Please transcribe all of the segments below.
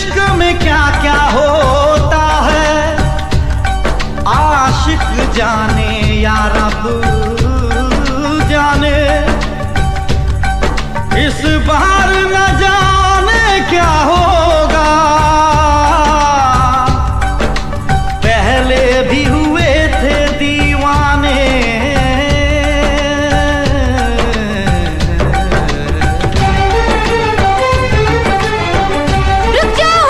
इश्क में क्या क्या होता है आशिक जाने या रब जाने। इस बार न जाने क्या होगा, पहले भी हुए थे दीवाने। रुक जाओ।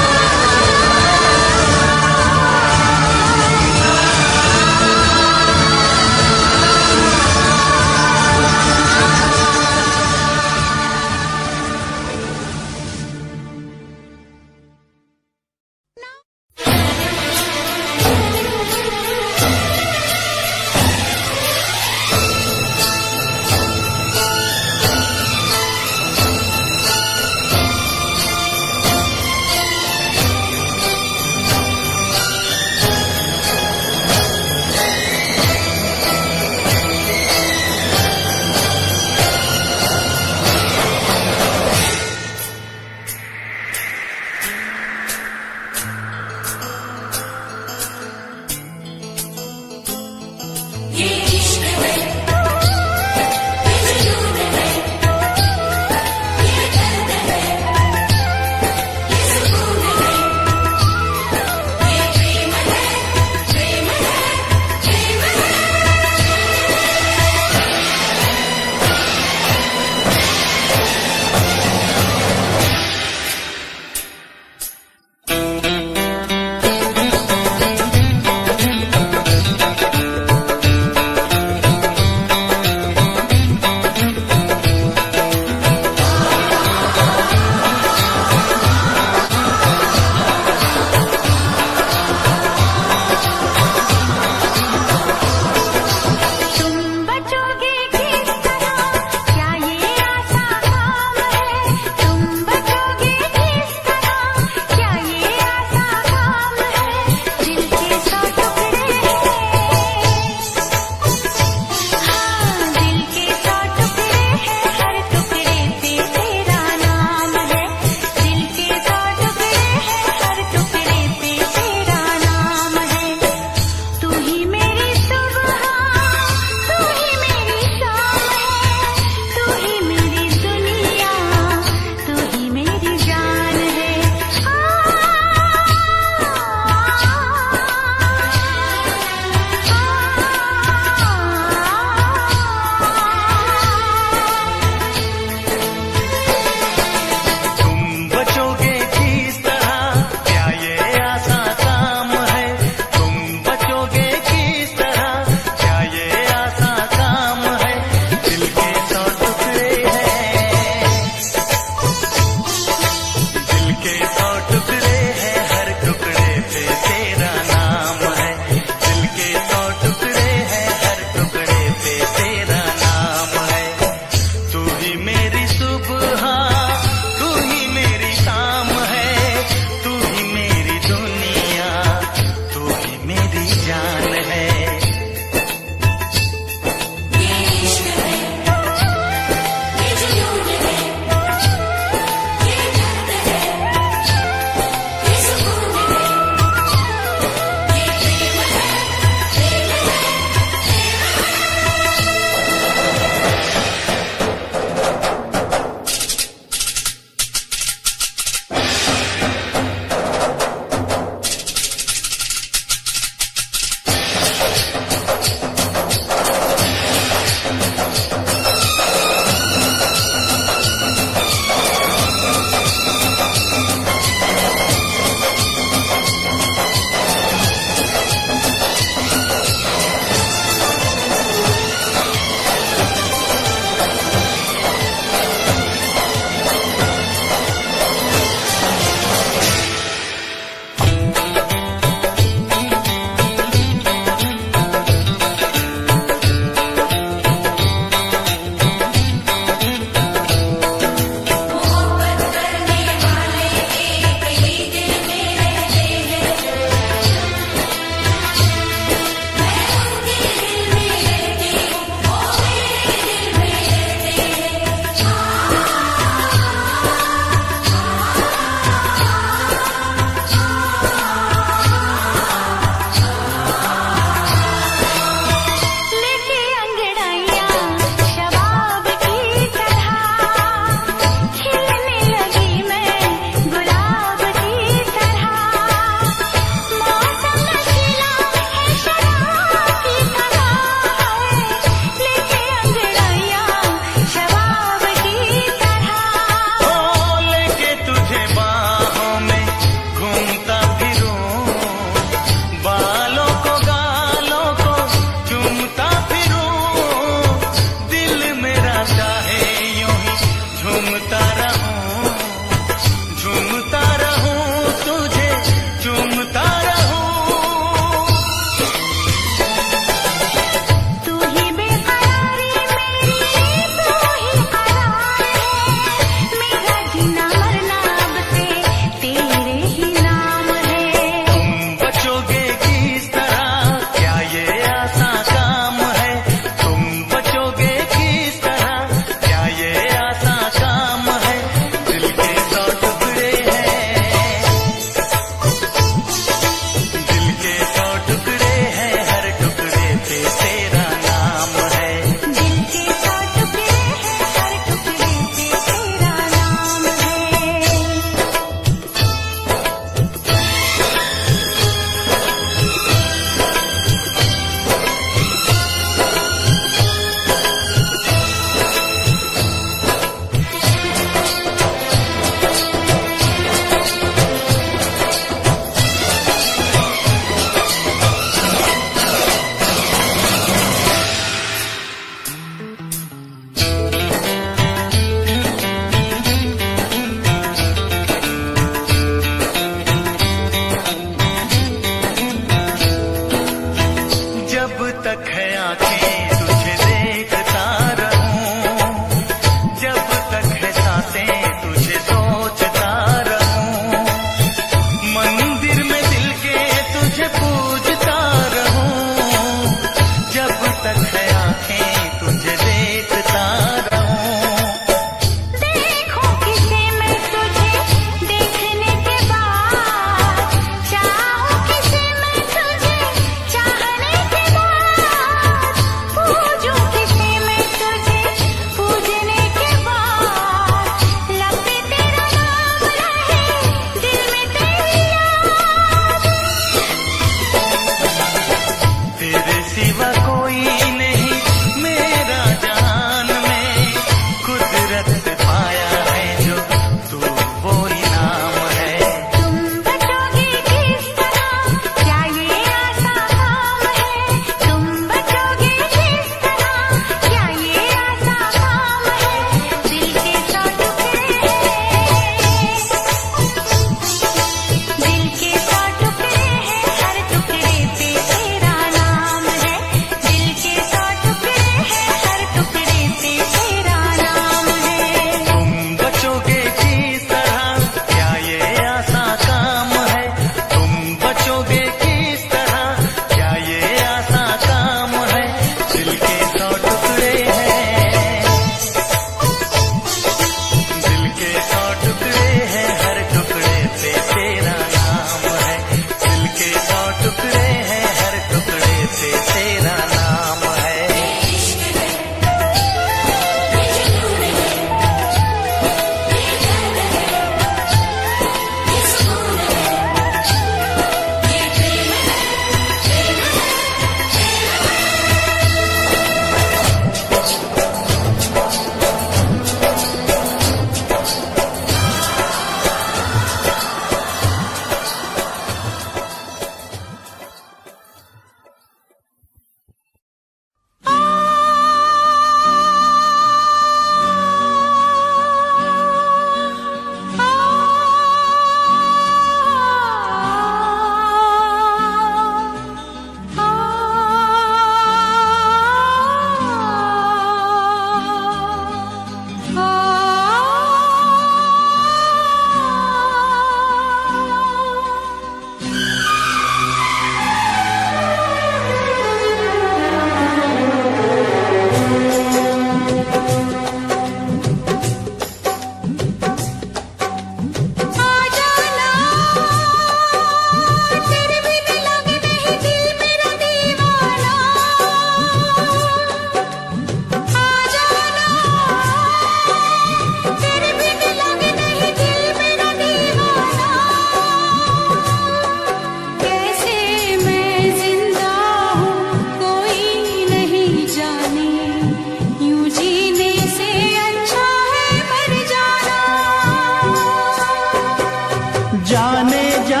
जाने जा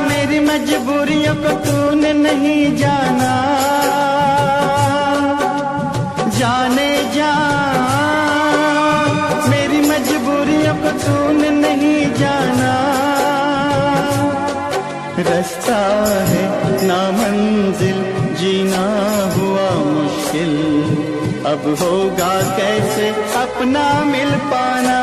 मेरी मजबूरियों को तूने नहीं जाना, जाने जा मेरी मजबूरियों को तूने नहीं जाना। रास्ता है ना मंजिल जीना हुआ मुश्किल, अब होगा कैसे अपना मिल पाना।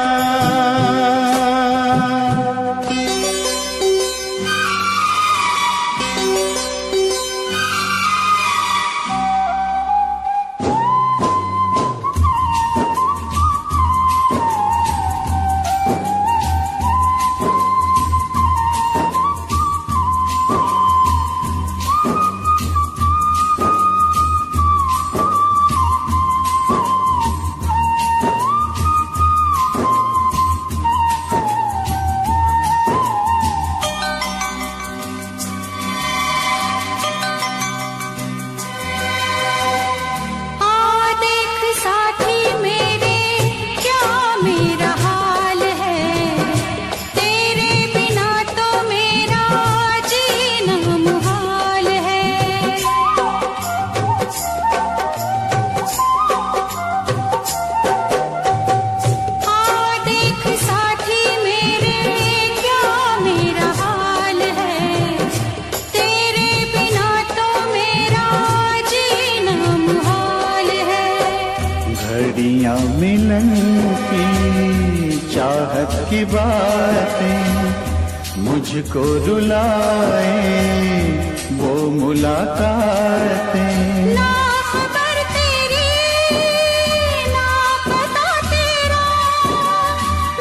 मिलन की चाहत की बातें मुझको रुलाए, वो मुलाकातें। ना खबर तेरी ना पता तेरा,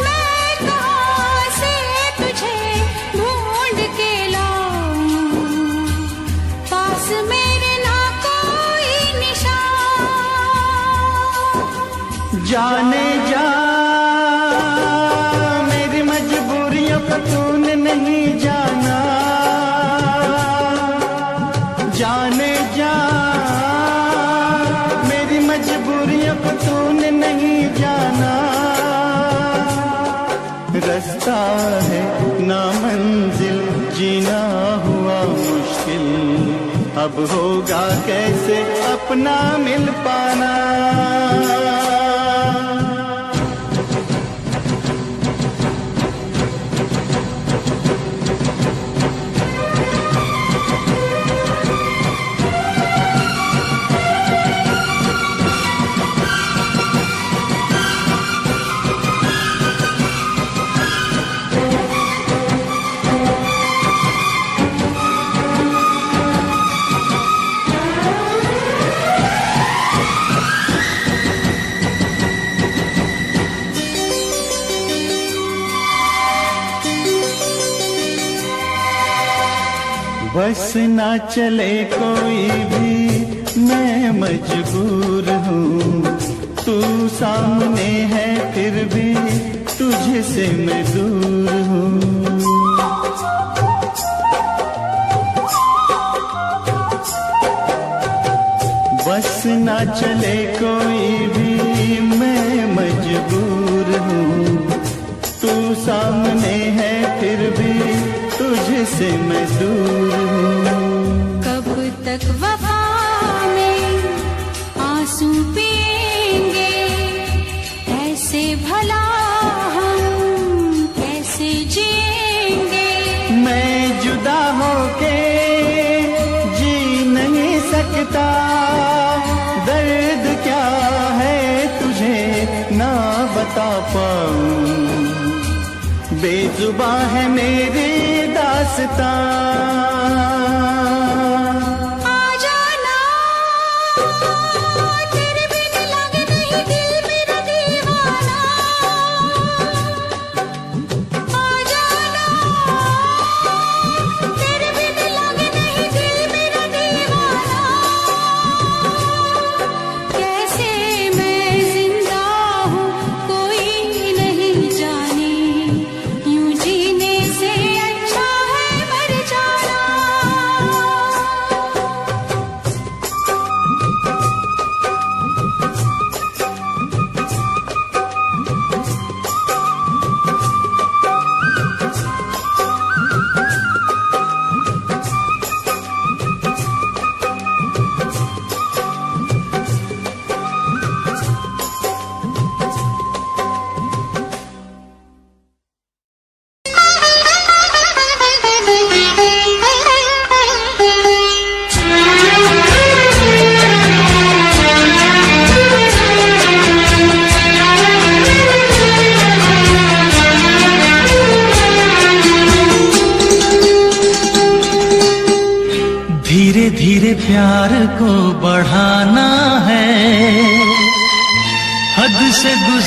मैं कहाँ से तुझे ढूंढ के लाऊं, पास मेरे ना कोई निशान। जाने जा मेरी मजबूरियों को तूने नहीं जाना, जाने जा मेरी मजबूरियों को तूने नहीं जाना। रास्ता है ना मंजिल जीना हुआ मुश्किल, अब होगा कैसे अपना मिल पाना। बस ना चले कोई भी मैं मजबूर हूँ, तू सामने है फिर भी तुझसे मैं दूर हूँ। बस ना चले कोई भी मैं मजबूर हूँ, तू सामने है फिर भी तुझसे मैं दूर हूँ। कब तक वफा में आंसू पिएंगे, ऐसे भला हम कैसे जिएंगे। मैं जुदा होके जी नहीं सकता, दर्द क्या है तुझे ना बता पाऊं, बेजुबां है मेरी दास्तां। यूं जीने से अच्छा है मर जाना।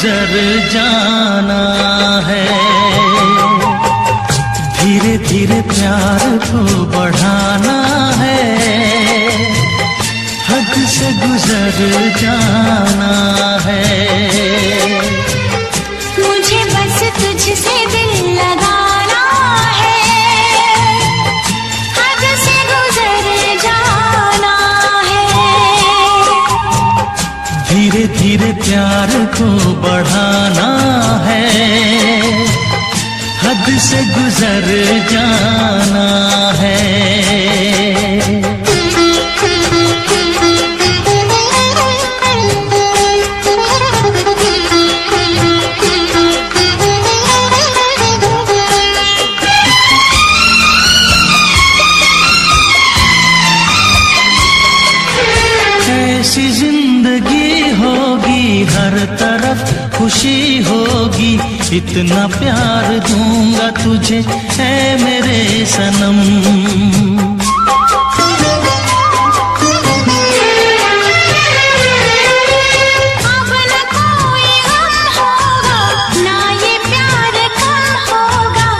गुजर जाना है। धीरे धीरे प्यार को बढ़ाना है, हद से गुजर जाना है। मुझे बस तुझसे दिल लगाना है, हद से गुजर जाना है। धीरे धीरे प्यार को बढ़ाना है, हद से गुजर जाना है। ऐसी जिंदगी होगी, हर तरफ खुशी होगी, इतना प्यार दूंगा तुझे ऐ मेरे सनम। अब न कोई गम होगा, ना ये प्यार कम होगा,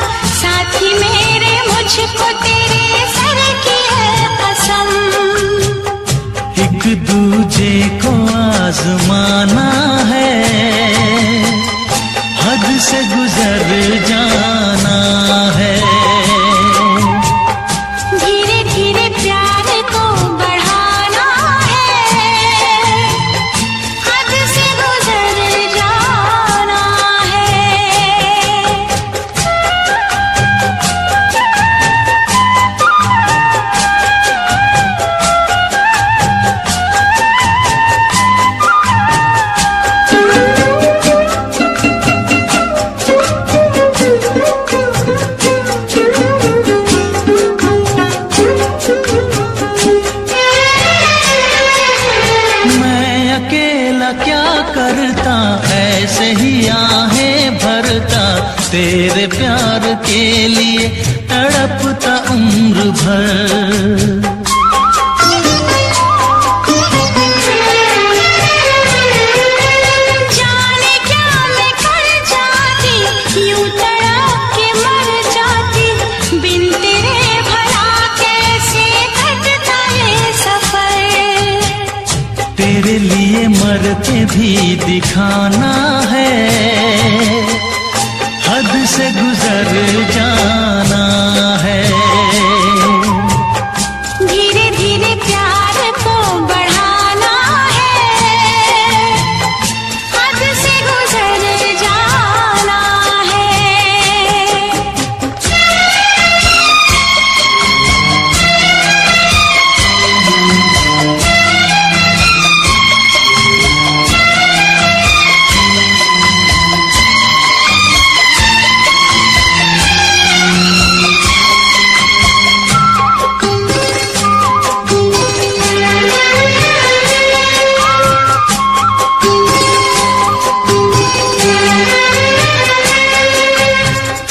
साथी मेरे मुझको तेरे सर की है कसम। एक दूजे को आजमाना है, हद से गुजर जाना है। धीरे धीरे प्यार को बढ़ाना है, हद से गुजर जाना है। मैं अकेला क्या करता, ऐसे ही आहें भरता, तेरे प्यार के लिए तड़पता उम्र भर। जाने क्या मैं कर जाती, यूं तड़प के मर जाती, बिन तेरे भला कैसे कटता ये सफर। तेरे लिए मर के भी दिखाना है, हद से गुजर जाना है। धीरे धीरे प्यार को बढ़ाना है, हद से गुजर जाना है।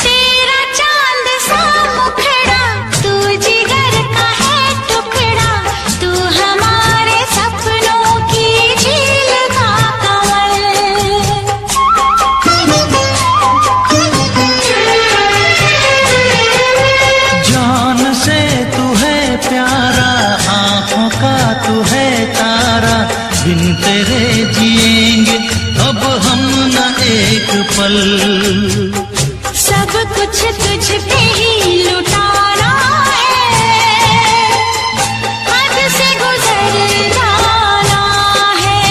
तेरा चांद सा मुखड़ा, तू जिगर का है टुकड़ा, तू हमारे सपनों की झील का कमल। जान से तू है प्यारा, आँखों का तू है तारा, बिन तेरे जिएंगे अब हम न एक पल। सब कुछ तुझ पे ही लुटाना है, हद से गुजर जाना है।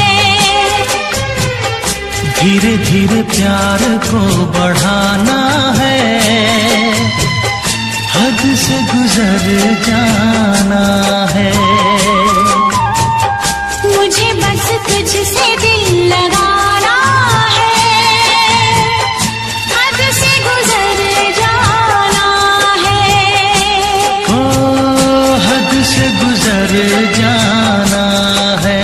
धीरे धीरे प्यार को बढ़ाना है, हद से गुजर जाना है। मुझे बस तुझसे दिल लगाना है, हद से गुजर जाना है। ओ हद से गुजर जाना है।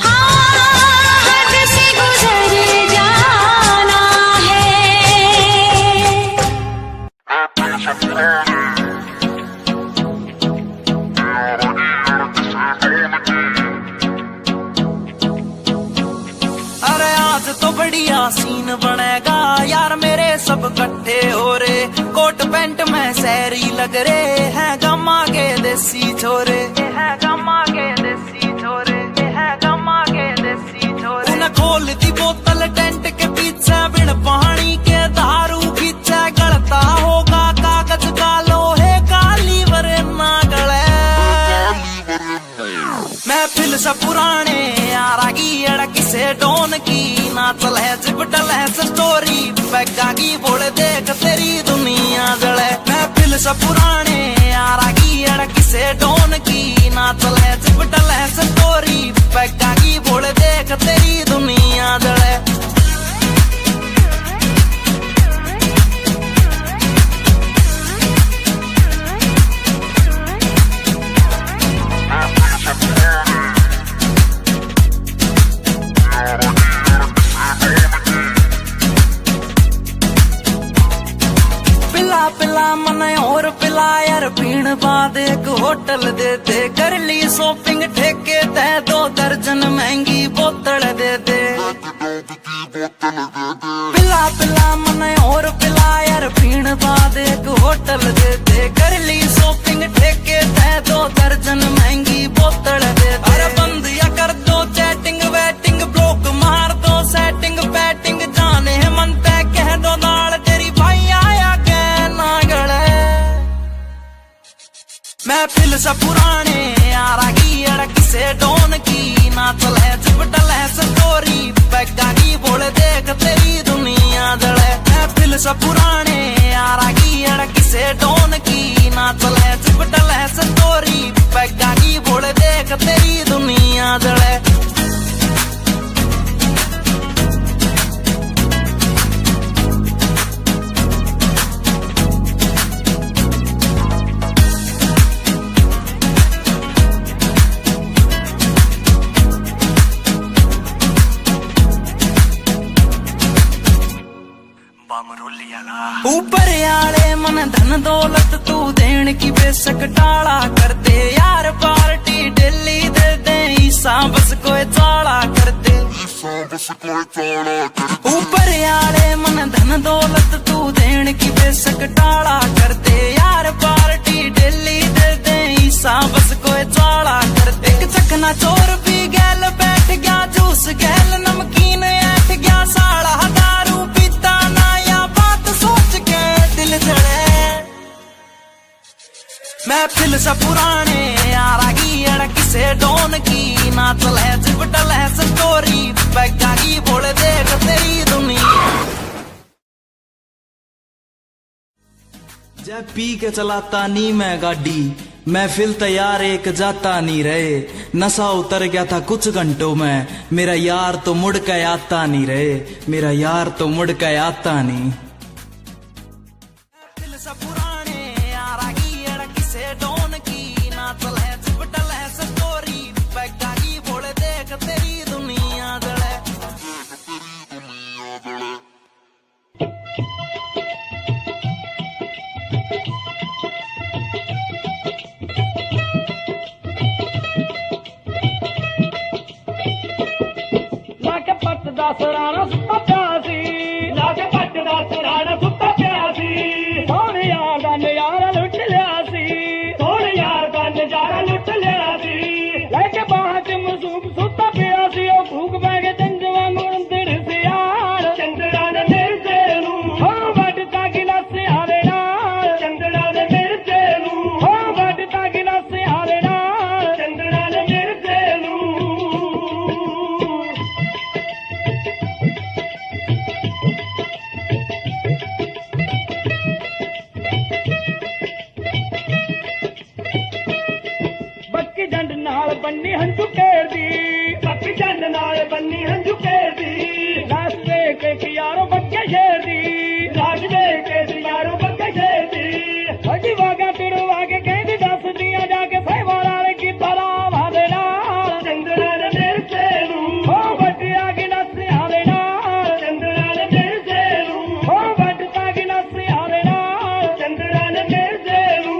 हाँ, हद से गुजर जाना है। इकट्ठे हो रे, कोट पैंट में शहरी लग रहे हैं गम्मा के देसी छोरे, है गम्मा के देसी छोरे, है गम्मा के देसी छोरे। उन्हें खोल दी बोतल टेंट के पीछे, बिन पानी के दारू पीछे, गलता होगा कागज का लोहे का लीवर ना गले। महफिल से पुराने यारा की अड़क से डोन की, नाचल है जिपटल है स्टोरी, पैगा की बोल देख तेरी दुनिया जले। महफिल से पुराने यारा की अड़क से डोन की, नाचल है जिपटल है स्टोरी, पैगा की बोल देख तेरी दुनिया जले। पिला मने और पिला यार, पीण बाद एक होटल दे दे, कर ली शॉपिंग ठेके ते 2 दर्जन महंगी बोतल दे दे। पिला पिला मने और पिला यार, पीण बाद एक होटल दे दे, कर ली शॉपिंग ठेके ते 2 दर्जन महंगी बोतल दे दे। अरे बंद या कर दो चैटिंग वेटिंग, ब्लॉक मार दो सेटिंग पैटिंग, जाने मन तय कह दो नाल तेरी भाई आया के ना गले। महफिल से पुराने यारा की अड़क से डोन की, नाचल है जिपटल है स्टोरी, पैगा की बोल देख तेरी दुनिया जले। महफिल से पुराने यारा की अड़क से डोन की, नाचल है जिपटल है स्टोरी, पैगा की बोल देख तेरी दुनिया जले। ऊपर आले मन धन दौलत तू देन की बेशक टाला कर दे, यार पार्टी डेली दे दे, ईसा बस कोई चाला कर दे। ऊपर आले मन धन दौलत तू देन की बेशक टाला कर दे, यार पार्टी डेली दे दे, ईसा बस कोई चाला कर दे। एक चकना चोर भी गैल बैठ गया, जूस गैल नमकीन ऐठ गया, साड़ा दारू पीता ना या बात सोच के दिल जले। महफिल से पुराने यारा की अड़क से डोन की, नाचल है जिपटल है स्टोरी, पैगा की बोल देख तेरी दुनिया। जब पी के चलाता नी मैं गाड़ी, महफिल तैयार एक जाता नहीं रहे, नशा उतर गया था कुछ घंटों में, मेरा यार तो मुड़ के आता नहीं रहे, मेरा यार तो मुड़ के आता नहीं। महफिल से पुराने यारा की अड़क से डोन की, नाचल है जिपटल है स्टोरी, पैगा की बोल देख तेरी दुनिया जले। सराना सुता प्यासी, लाके पट दा सराना सुता प्यासी, सोने यार दा नजारा लुट लिया सी, सोने यार दा नजारा लुट लिया सी, लेके बाहर च मसूब सुता प्यासी, ओ भूख बैगे चंद वांगू अंदर से यार, चंदड़ा ने मिर्चे नू हो वटता गिलास आवे नाल, चंदड़ा ने मिर्चे नू हो वटता गिलास आवे नाल, चंदड़ा ने मिर्चे नू। बन्नी हंजू केर दी, पक्की चंद नाल बन्नी हंजू केर दी, लाश दे के यारो बक्के शेर दी, लाश दे के यारो बक्के शेर दी, अजी वागा तेरे वागे कहदी दस दिया जाके सहवाला की तरह वादे नाल, चंदड़ा ने मेरे से नू हो बटिया गिलास आवे नाल, चंदड़ा ने मेरे से नू हो बटता गिलास आवे नाल, चंदड़ा ने मेरे से नू।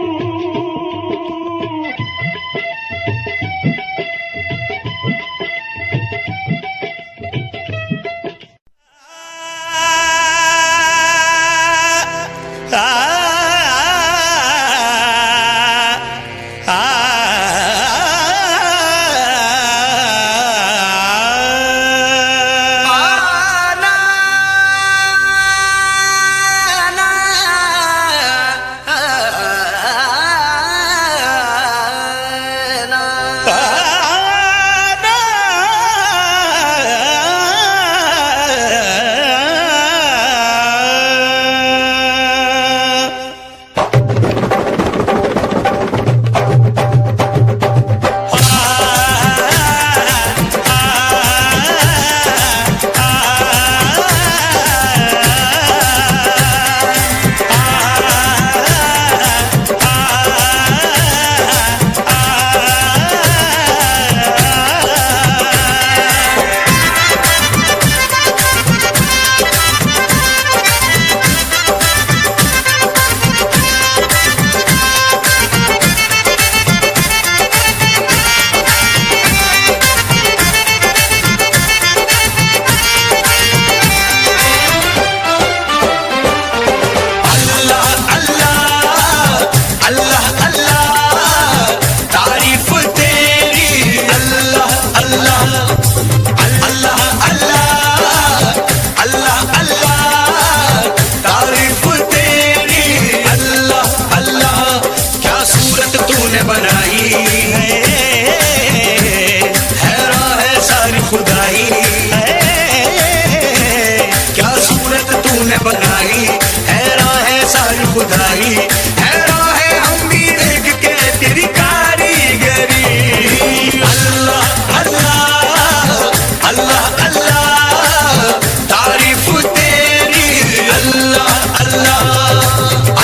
अल्लाह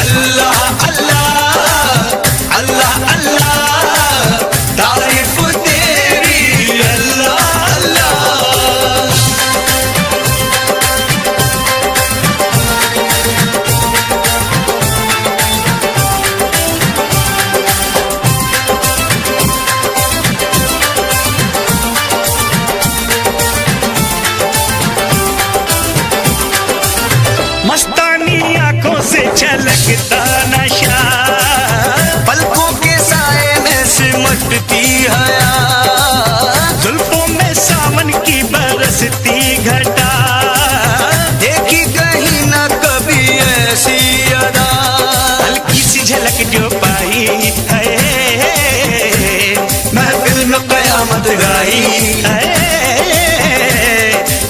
अल्लाह अल्लाह अल्लाह अल्लाह तारीफ तेरी अल्लाह अल्लाह। मस्तानी आंखों से छलकता नशा, पलकों के साए में सिमटती हया, जुल्फों में सावन की बरसती घटा, देखी कहीं ना कभी ऐसी अदा। हल्की सी झलक जो पाई है, महफिल में कयामत गाई है,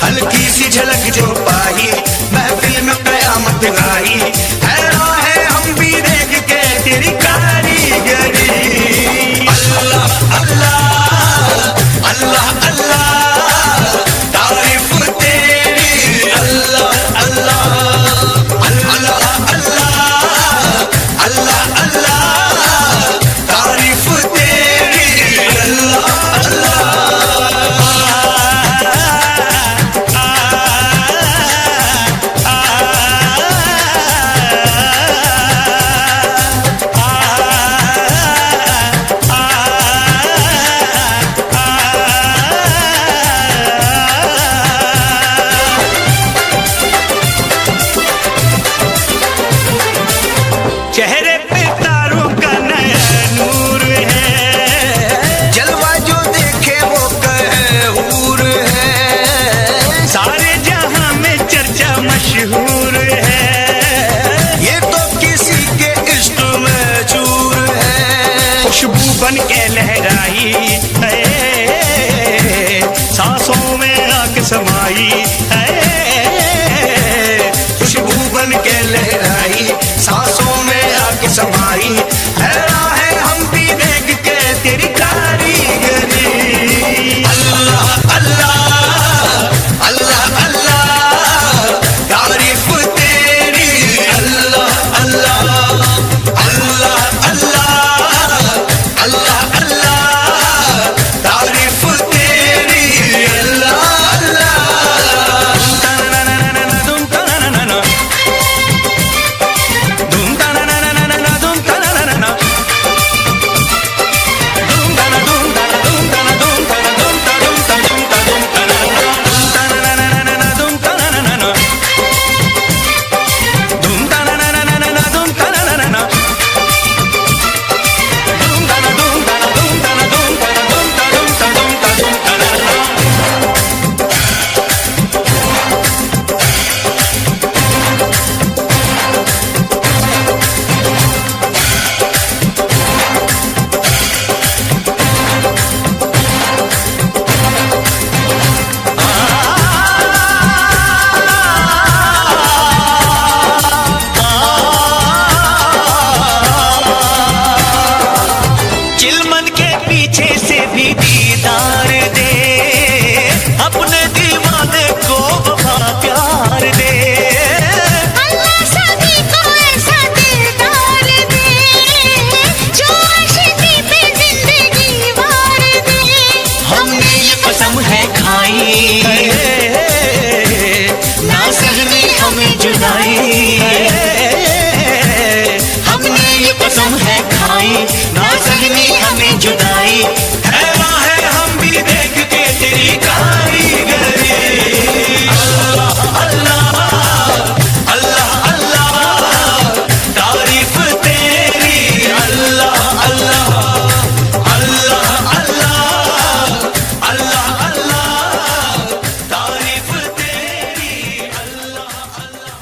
हल्की सी झलक जो पाई महफिल में कयामत गाई। हैरान है हम भी देख के तेरी कारीगरी। अल्लाह अल्लाह अल्लाह अल्लाह तारीफ तेरी अल्लाह अल्लाह अल्लाह अल्लाह अल्लाह अल्लाह तारीफ तेरी अल्लाह अल्लाह। चेहरे पे तारों का नया नूर है, जलवा जो देखे वो कहे हूर है, सारे जहां में चर्चा मशहूर है, ये तो किसी के इश्क में चूर है। खुशबू बन के लहराई है, सांसों में आके समाई है, खुशबू बन के लहराई सांसों में आके समाई। हैरान है हम भी देख के तेरी कारीगरी। अल्लाह अल्लाह अल्लाह अल्लाह तारीफ तेरी अल्लाह अल्लाह अल्लाह अल्लाह अल्लाह अल्लाह तारीफ तेरी अल्लाह अल्लाह। चिलमन के पीछे से भी दीदार दे, अपने दीवाने को वफा प्यार दे, अल्लाह सभी को ऐसा दिलदार दे, जो आशिकी पे जिंदगी वार दे। हमने ये कसम है खाई ना सहनी हमें जुदाई। हमने ये कसम है खाई ना सहनी हमें जुदाई। हैरान है हम भी देख के तेरी कारीगरी। अल्लाह अल्लाह अल्लाह अल्लाह तारीफ तेरी अल्लाह अल्लाह अल्लाह अल्लाह अल्लाह अल्लाह तारीफ तेरी अल्लाह अल्लाह।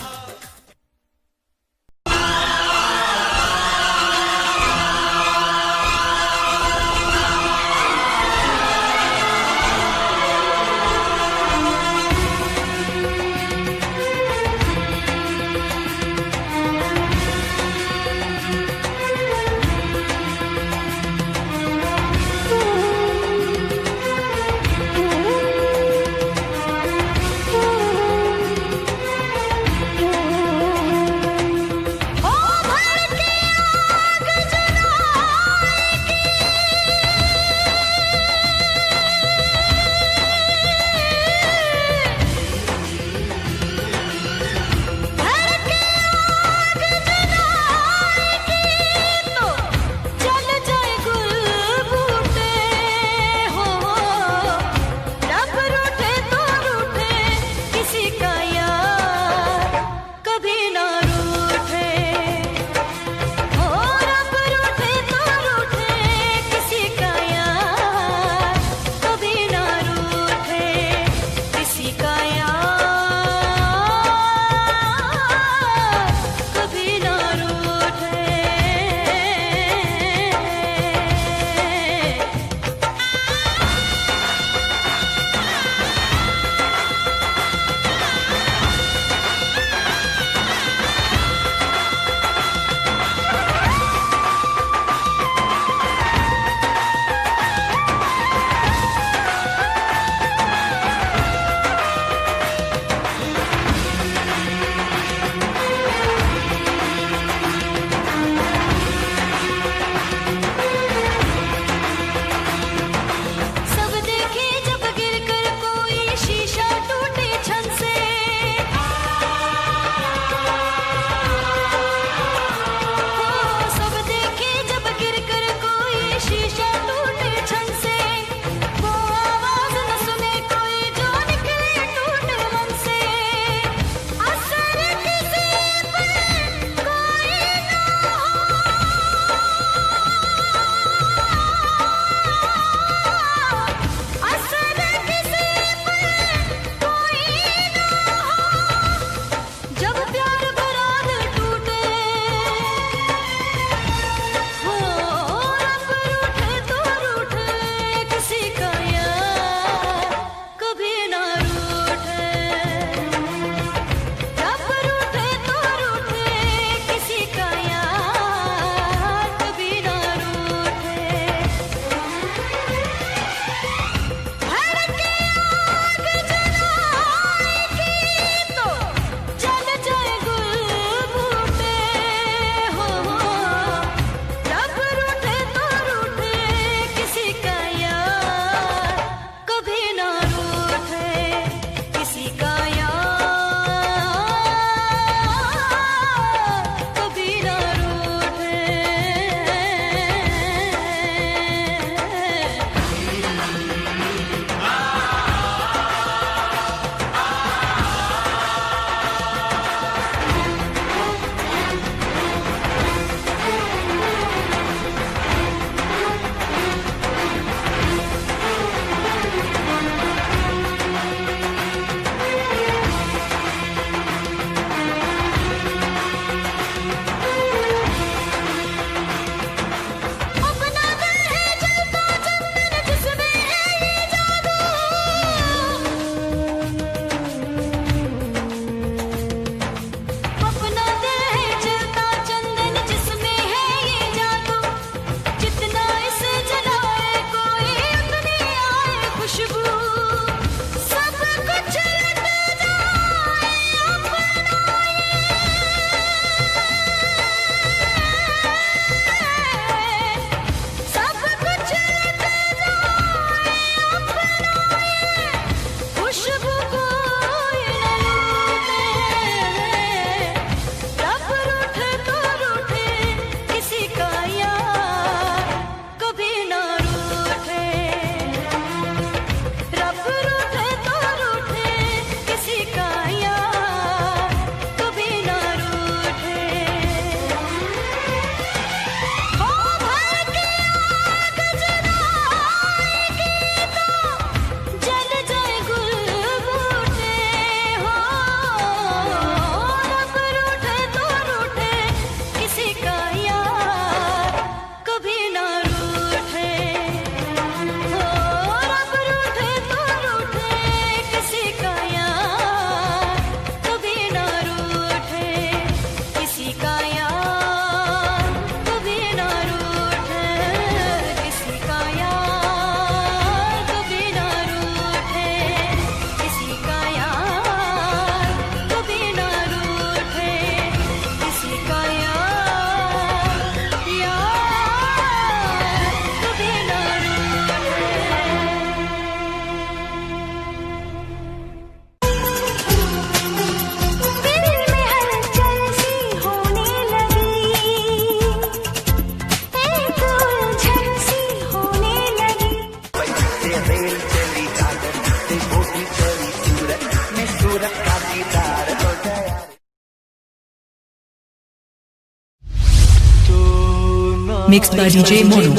Mixed by DJ Mono.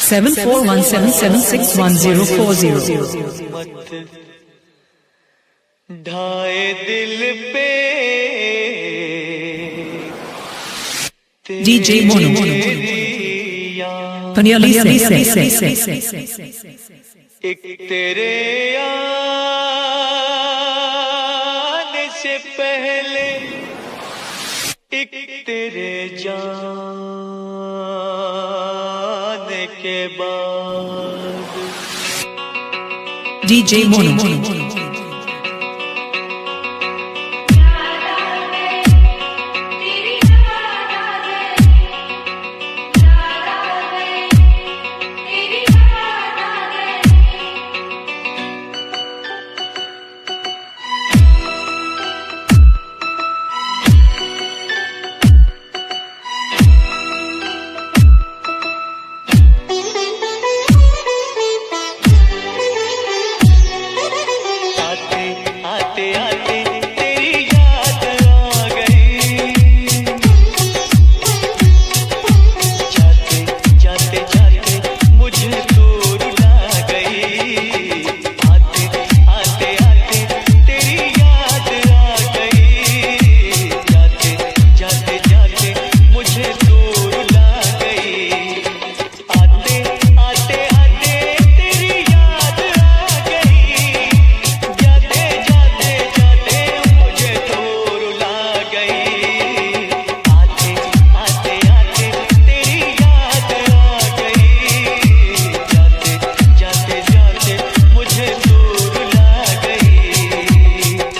7417761040. ढाए दिल पे DJ Mono. Panyali say. एक तेरे आने से पहले एक तेरे जाने के बाद DJ Mono.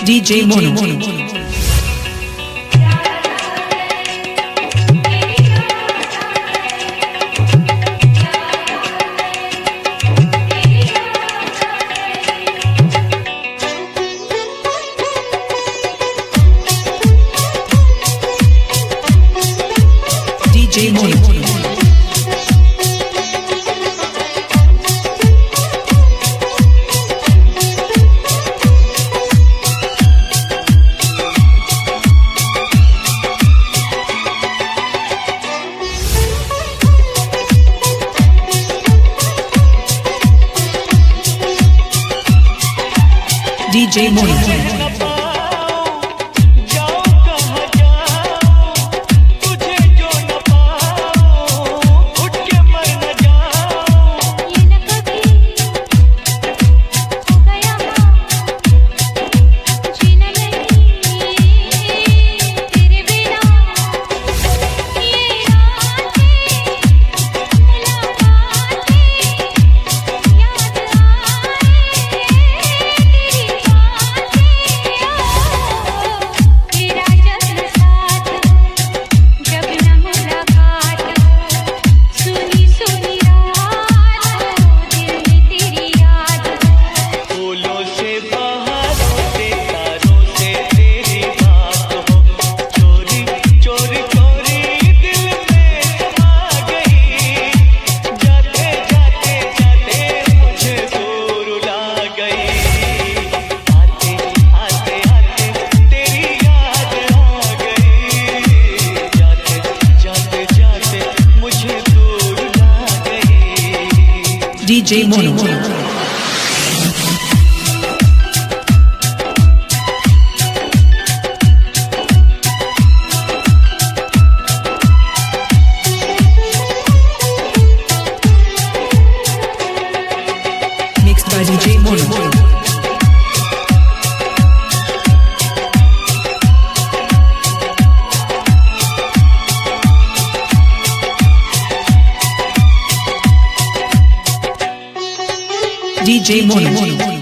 DJ Mono. DJ Mono. DJ Mono. DJ Mono. Mixed by DJ Mono. DJ Mono.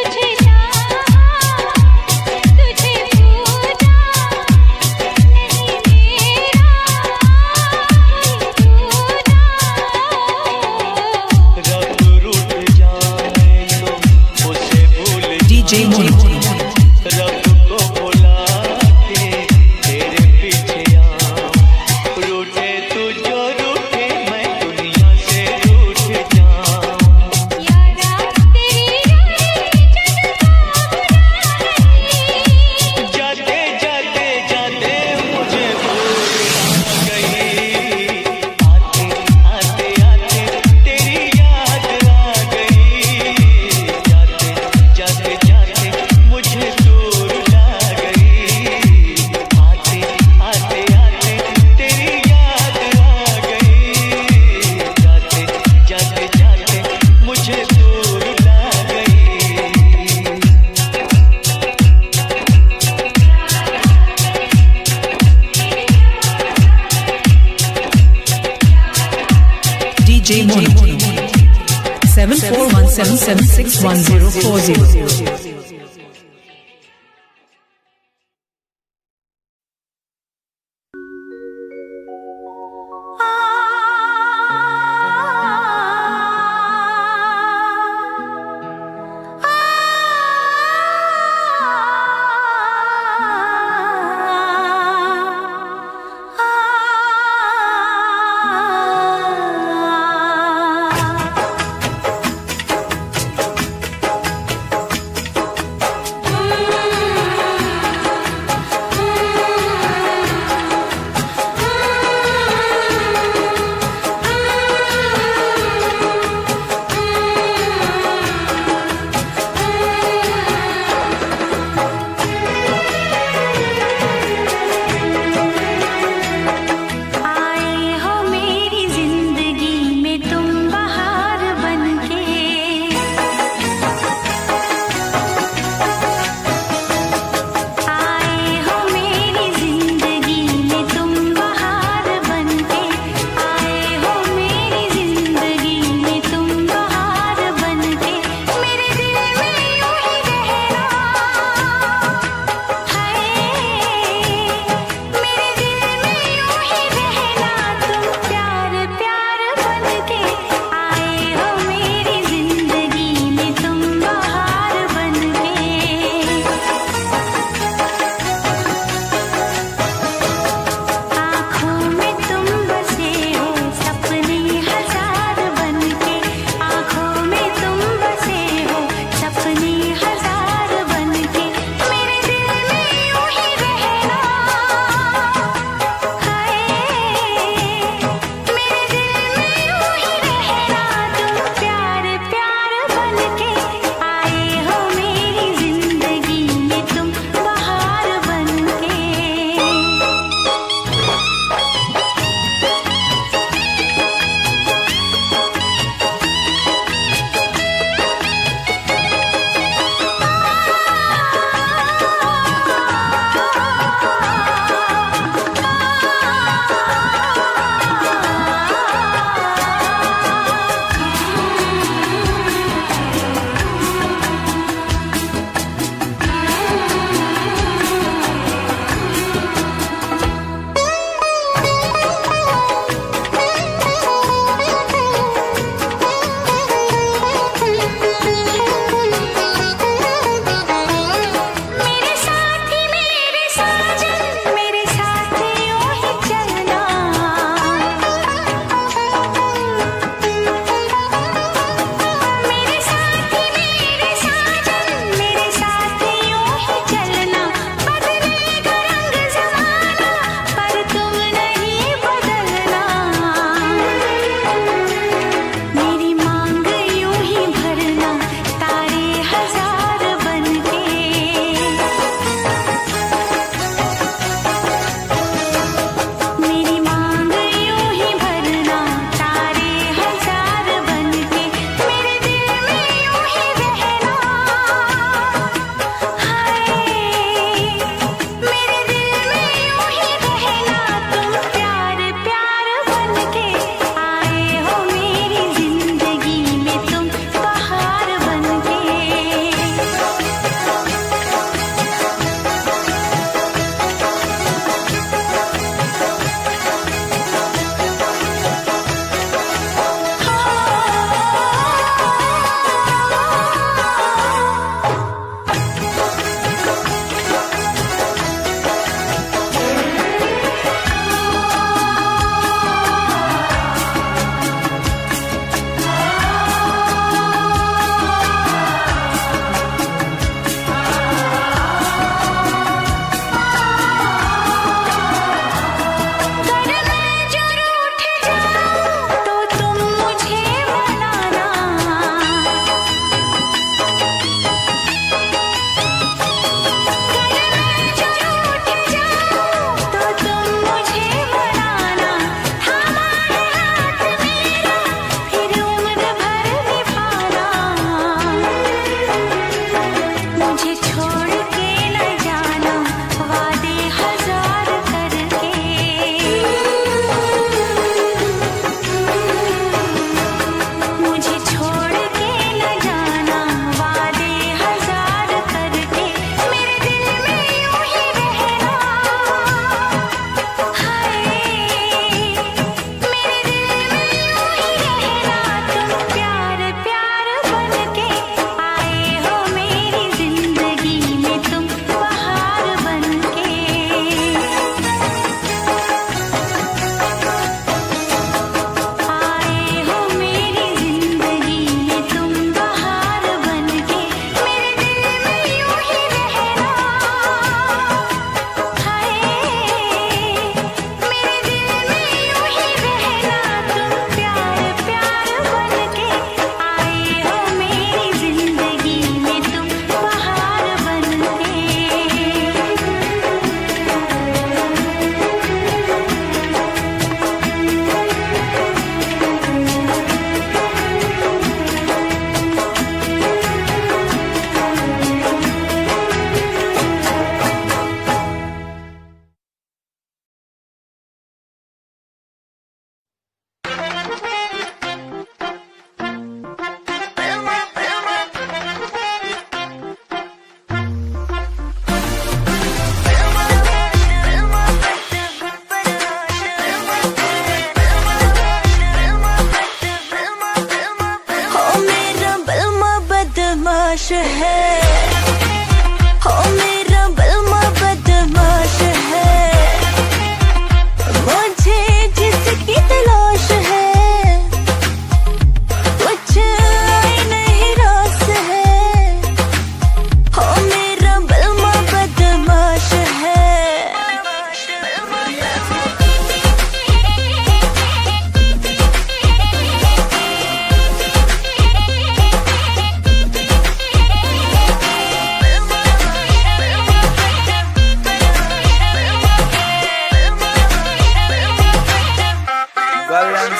तुझे DJ Mono 7417761040.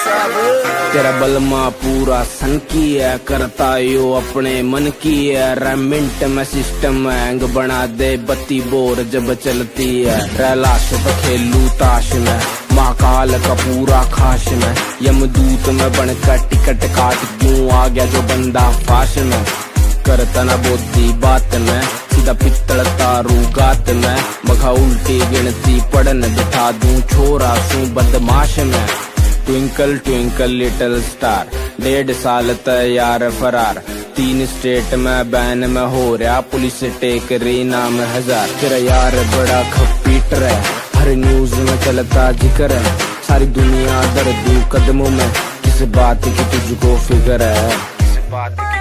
तेरा बलमा पूरा सन की है, करता यो अपने मन की है। रेमिंट में सिस्टम हैंग बना दे, बत्ती बोर जब चलती है। रैलाश पे खेलू ताश में, महाकाल का पूरा खाश में। यमदूत में बनकर टिकट काट क्यों आ गया जो बंदा फाश में। करता न बोती बात में, सीधा पित्तल तारू गात में। मखा उल्टी गिनती पढ़न बिठा दूं, छोरा सू बदमाश में। ट्विंकल ट्विंकल लिटिल स्टार, 1.5 साल तैयार फरार। 3 स्टेट में बैन में हो रहा, पुलिस टेक रही नाम 1000। तेरा यार बड़ा खपीटर है, हर न्यूज में चलता जिक्र है। सारी दुनिया दर्दू कदमों में, किस बात की तुझको फिक्र है। किस बात की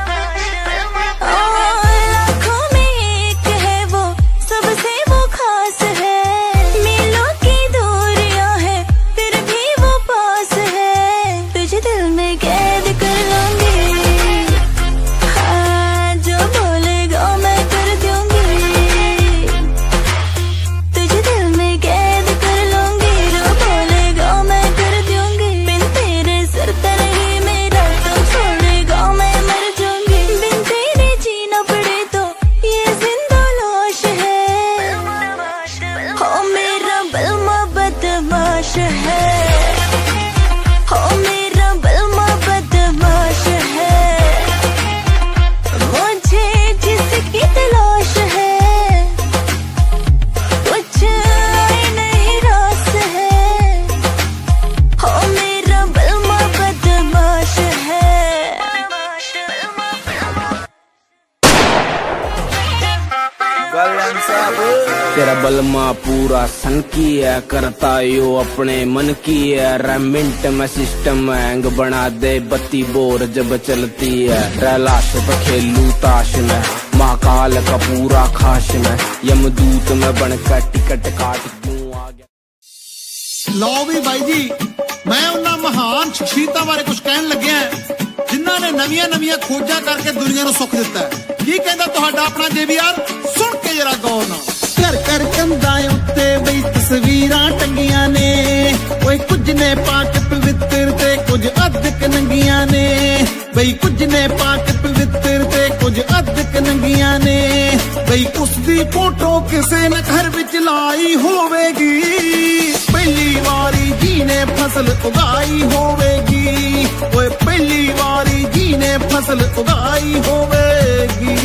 तेरा बलमा पूरा सन की है, करता यो अपने मन की है। रेमिंट में सिस्टम हैंग बना दे, बत्ती बोर जब चलती है। रैलाश पे खेलू ताश में, महाकाल का पूरा खाश में। यमदूत में बनकर टिकट काट क्यों आ गया। लो भी भाई जी, मैं उन्हां महान शख्सियतां बारे कुछ कहन लग्या जिन्हां ने नवीआं नवीआं खोजां करके दुनिया नूं सुख दिता है। की कहंदा तुहाडा अपना JBR, सुन के जरा गौर नाल। घर घर कंधां उत्ते बई तस्वीरां टंगियां ने, ओए कुछ ने पाक पवित्र ते कुछ अधक नंगियां ने। बई कुछ ने पाक पवित्र ते कुछ अधक नंगियां ने। बई उसदी फोटो किसे ने घर विच लाई होवेगी, पहली वारी जी ने फसल उगाई होवेगी। ओए पहली वारी जी ने फसल उगाई होवेगी।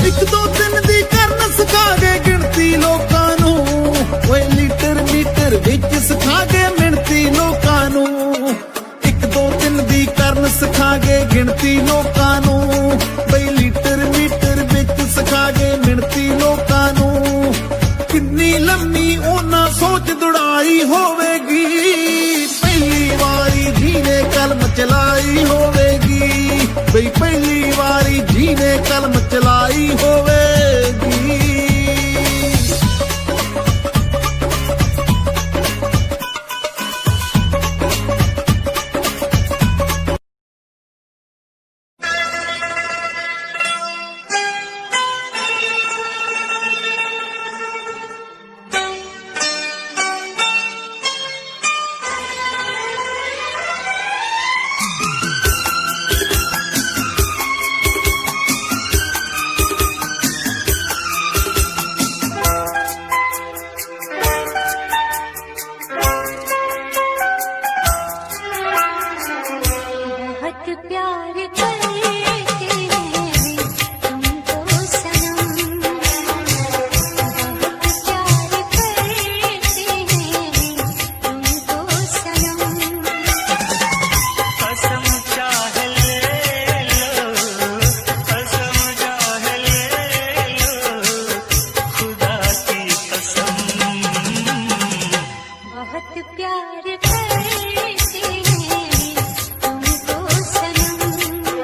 एक दो दिन दी करन सिखा गए गिनती लोकां नू, ओए लीटर मीटर विच सिखा गए मिणती लोकां नू। एक दो दिन दी करन सिखा गए गिनती लोकां नू, बई लीटर मीटर विच सिखा गए मिणती लोकां नू। किन्नी लम्मी ओना सोच दुड़ाई होवेगी, पहली वारी जी ने कलम चलाई होवेगी। बई पहली वारी जी ने कलम चलाई होवेगी। प्यार करते हैं तुमको सनम।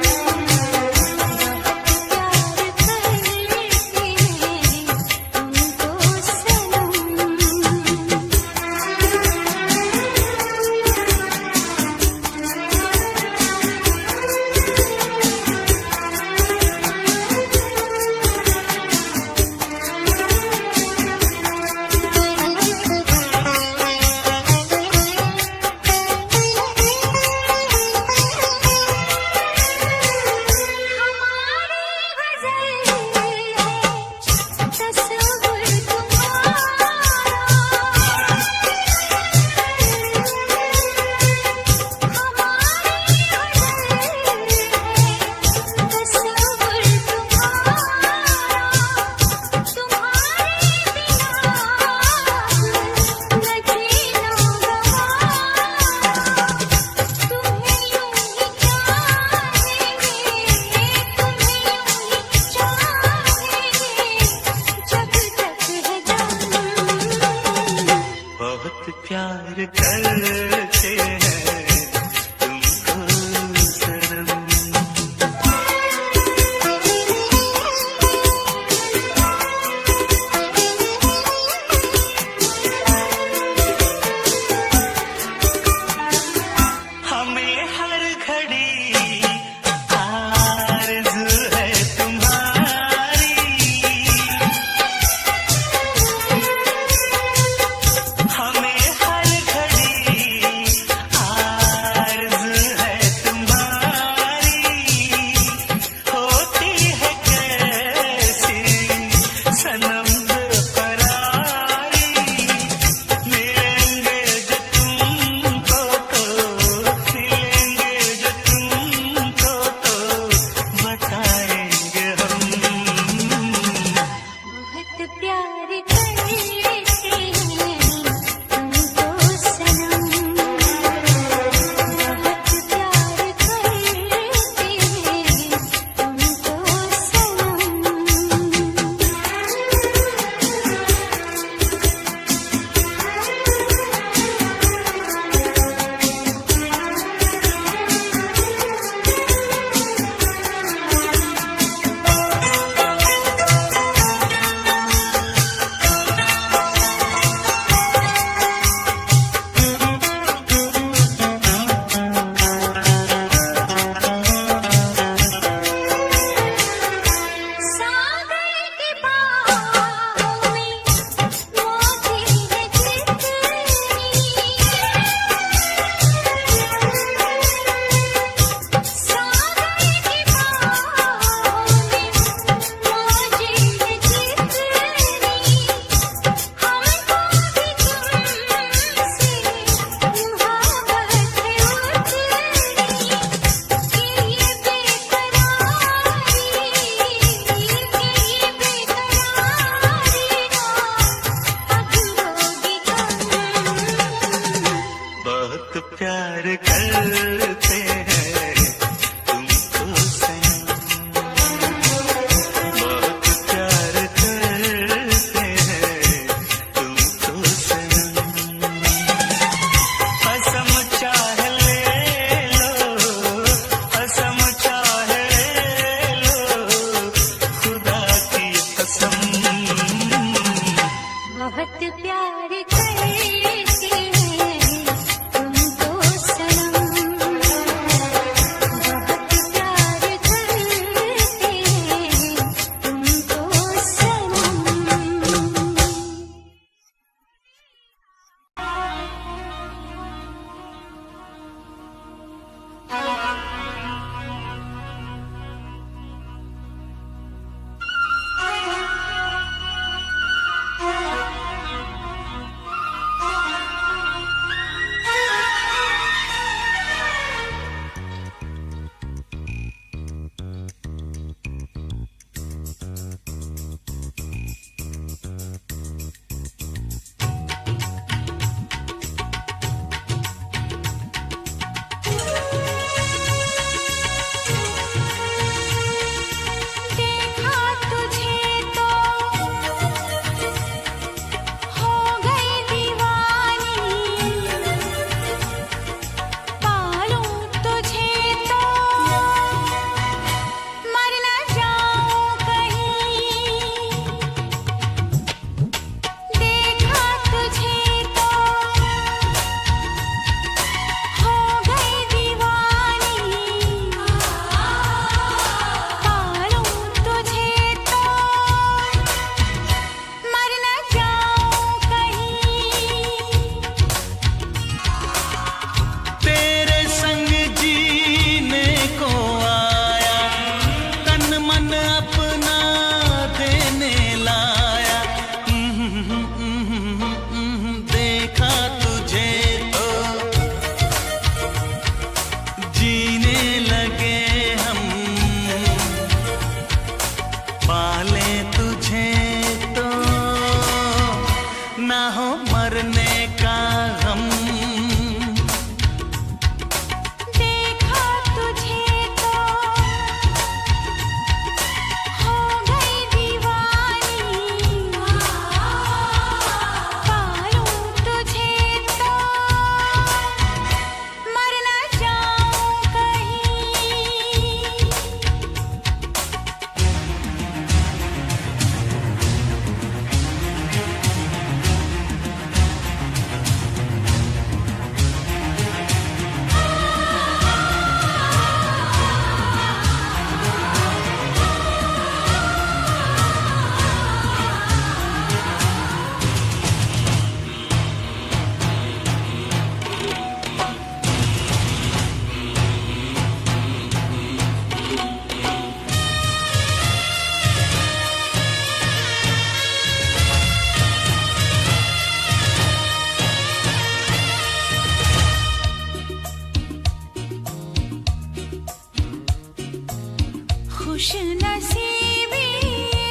खुश नसीबी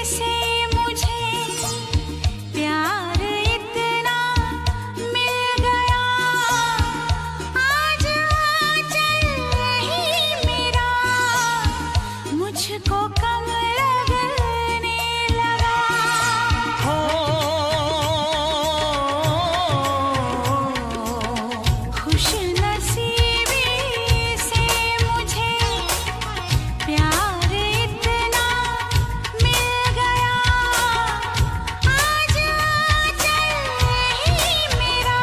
से मुझे प्यार इतना मिल गया, आज आंचल ही मेरा मुझको कम लगने लगा। हो खुश नसीबी से मुझे प्यार इतना मिल गया, आज आंचल ही मेरा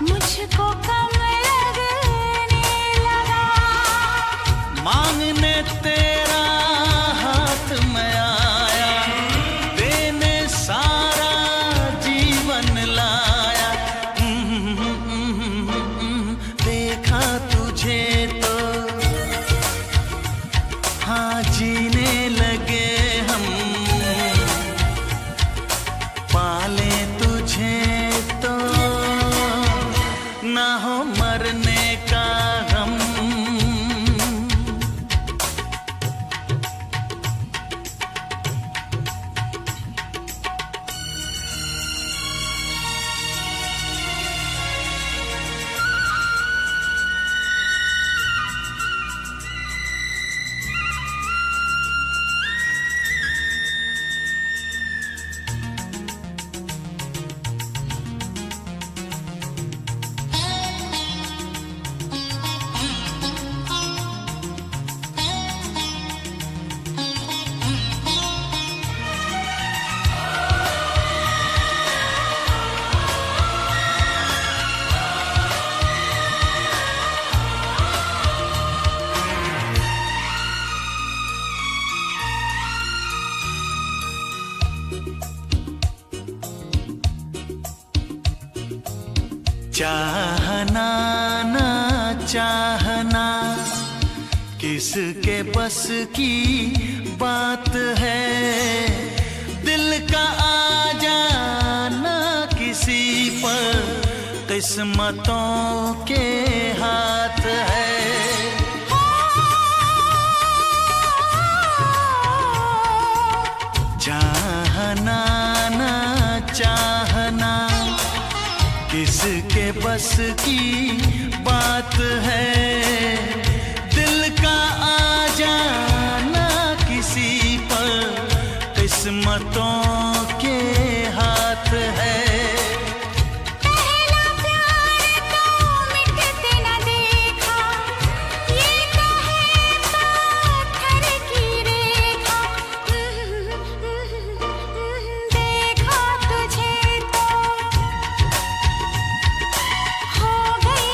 मुझको कम लगने लगा। मांगने तेरा हाथ में आया, देने सारा जीवन लाया। देखा तुझे तो हाँ जीने लगे हम, पाले तुझे तो ना हो मरने का गम। चाहना ना चाहना किसके बस की बात है, दिल का आ जाना किसी पर किस्मतों के हाथ है। चाहना ना चाहना किसके बस की बात है, दिल का आ जाना किसी पर किस्मतों के हाथ है। पहला प्यार तो मिटते न देखा, ये तो है पत्थर की रेखा। देखा तुझे तो हो गई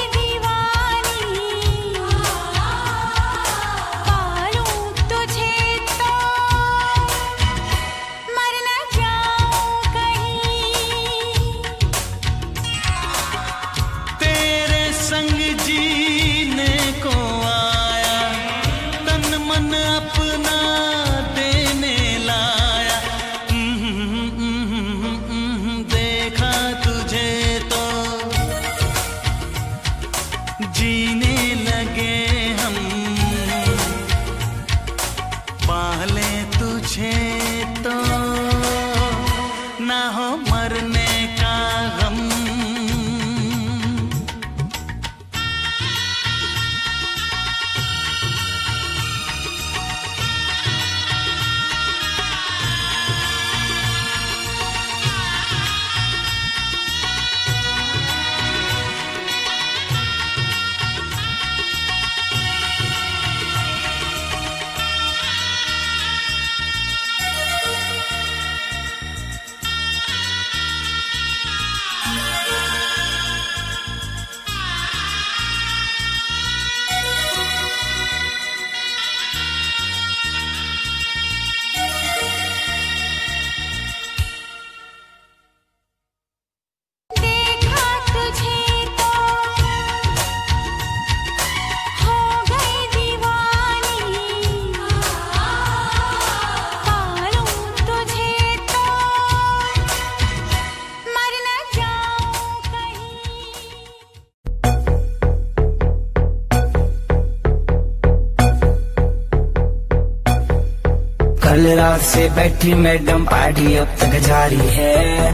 कल रात से बैठी मैडम पार्टी अब तक जारी है,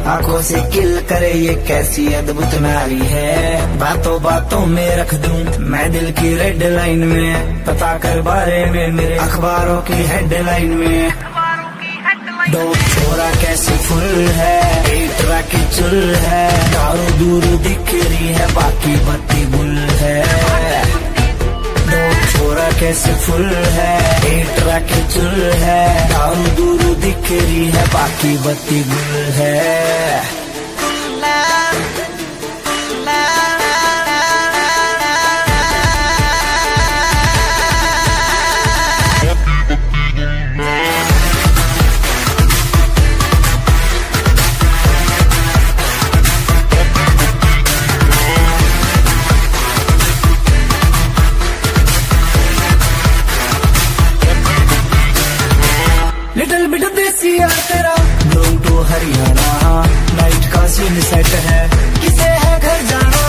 आंखों से किल करे ये कैसी अद्भुत नारी है। बातों बातों में रख दूं मैं दिल की रेड लाइन में, पता कर बारे में मेरे अखबारों की हेडलाइन में। डोप छोरा कैसे फुल है, पेटरा की चुल है, दारू दूर दिख रही है बाकी बत्ती गुल है। डोप छोरा कैसे फुल है, पेटरा की चुल है, दारू दूर दिख रही है बाकी बत्ती गुल है। लिटिल बिट देसी है तेरा ब्लूम टू हरियाणा, नाइट का सीन सेट है किसे है घर जाना।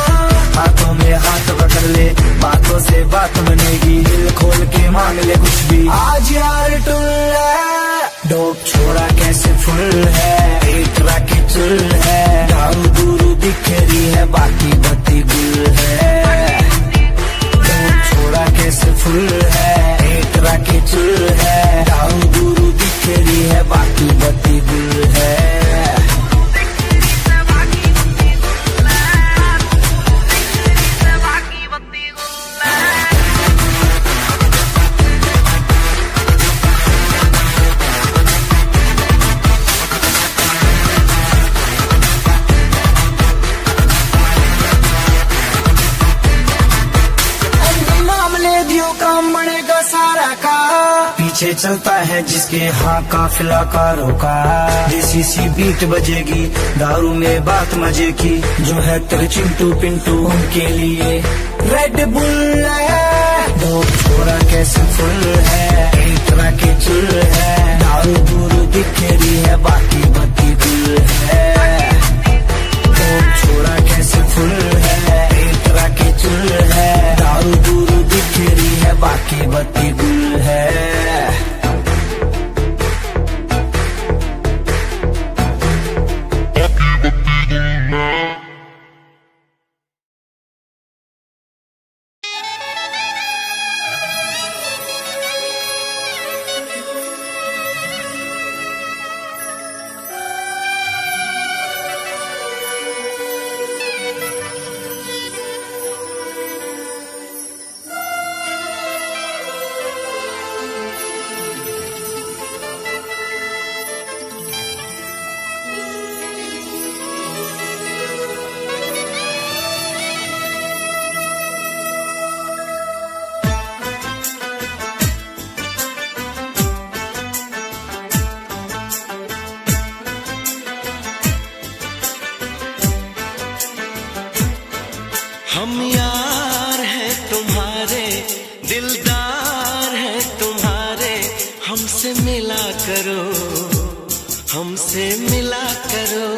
हाथों में हाथ पकड़ ले बातों से बात बनेगी, दिल खोल के मांग ले कुछ भी आज यार टुल है। डोप छोरा कैसे फुल है, पेटरा की चुल है, दारू दूरू दिख रही है बाकी बत्ती गुल है। डोप छोरा कैसे फुल है, पेटरा की चुल है, दारू दूरू दिख रही है बाकी बत्ती गुल है। काम बनेगा सारा का, पीछे चलता है जिसके हाँ काफिला कारों का। देसी सी बीट बजेगी दारू में बात मजे की, जो है तेरे चिंटू पिंटू उनके लिए रेड बुल है। दो छोरा कैसे फुल है, पेटरा की चुल है, दारू दूरू दिख रही है बाकी बत्ती गुल है। दो छोरा कैसे फुल है, पेटरा की चुल है, दारू दूरू दिख रही है बाकी बत्ती गुल है। हम यार हैं तुम्हारे, दिलदार हैं तुम्हारे, हमसे मिला करो, हमसे मिला करो।